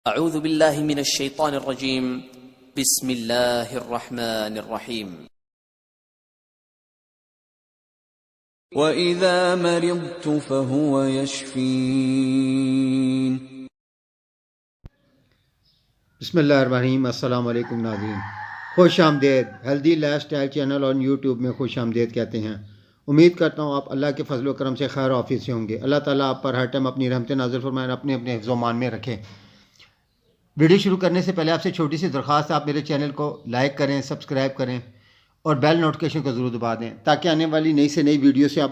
اعوذ باللہ من الشیطان الرجیم بسم اللہ الرحمن الرحیم وَإِذَا مَرِضْتُ فَهُوَ يَشْفِينِ۔ بسم اللہ الرحمن الرحیم۔ السلام علیکم ناظرین، خوش آمدید۔ ہیلدی لائف سٹائل چینل اور یوٹیوب میں خوش آمدید کہتے ہیں۔ امید کرتا ہوں آپ اللہ کے فضل و کرم سے خیر و عافیت سے ہوں گے۔ اللہ تعالیٰ آپ پر ہر ٹائم اپنی رحمت نازل فرمائے اور اپنے حفظ و امان میں رکھے۔ ویڈیو شروع کرنے سے پہلے آپ سے چھوٹی سی درخواست ہے، آپ میرے چینل کو لائک کریں، سبسکرائب کریں اور بیل نوٹیفیکیشن کو ضرور دبا دیں تاکہ آنے والی نئی سے نئی ویڈیو سے آپ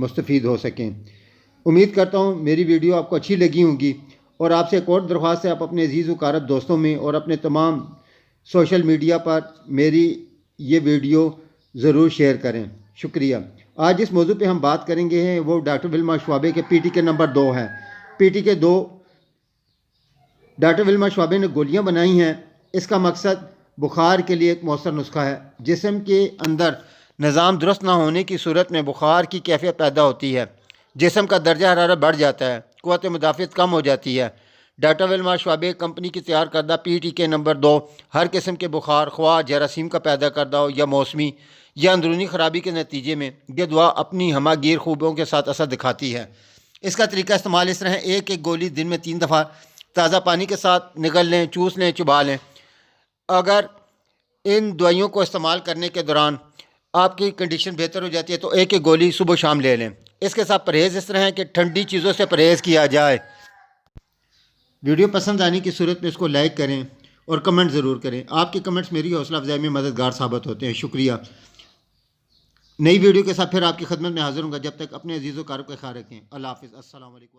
مستفید ہو سکیں۔ امید کرتا ہوں میری ویڈیو آپ کو اچھی لگی ہوں گی، اور آپ سے ایک اور درخواست ہے، آپ اپنے عزیز و اقارب دوستوں میں اور اپنے تمام سوشل میڈیا پر میری یہ ویڈیو ضرور شیئر کریں۔ شکریہ۔ آج جس موضوع پہ ہم بات کریں گے وہ ڈاکٹر ولما شوابے کے پی ٹی کے نمبر 2 ہے۔ پی ٹی کے 2 ڈاکٹر ولما شوابے نے گولیاں بنائی ہیں۔ اس کا مقصد بخار کے لیے ایک مؤثر نسخہ ہے۔ جسم کے اندر نظام درست نہ ہونے کی صورت میں بخار کی کیفیت پیدا ہوتی ہے، جسم کا درجہ حرارت بڑھ جاتا ہے، قوت مدافعت کم ہو جاتی ہے۔ ڈاکٹر ولما شوابے کمپنی کی تیار کردہ پی ٹی کے نمبر 2 ہر قسم کے بخار، خواہ جراثیم کا پیدا کردہ ہو یا موسمی یا اندرونی خرابی کے نتیجے میں، یہ دوا اپنی ہمہ گیر خوبیوں کے ساتھ اثر دکھاتی ہے۔ اس کا طریقہ استعمال اس طرح ہے: ایک گولی دن میں 3 دفعہ تازہ پانی کے ساتھ نگل لیں، چوس لیں، چبا لیں۔ اگر ان دوائیوں کو استعمال کرنے کے دوران آپ کی کنڈیشن بہتر ہو جاتی ہے تو ایک گولی صبح و شام لے لیں۔ اس کے ساتھ پرہیز اس طرح ہے کہ ٹھنڈی چیزوں سے پرہیز کیا جائے۔ ویڈیو پسند آنے کی صورت میں اس کو لائک کریں اور کمنٹ ضرور کریں۔ آپ کے کمنٹس میری حوصلہ افزائی میں مددگار ثابت ہوتے ہیں۔ شکریہ۔ نئی ویڈیو کے ساتھ پھر آپ کی خدمت میں حاضر ہوں گا۔ جب تک اپنے عزیز و اقارب کا خیال رکھیں۔ اللہ حافظ۔ السلام علیکم۔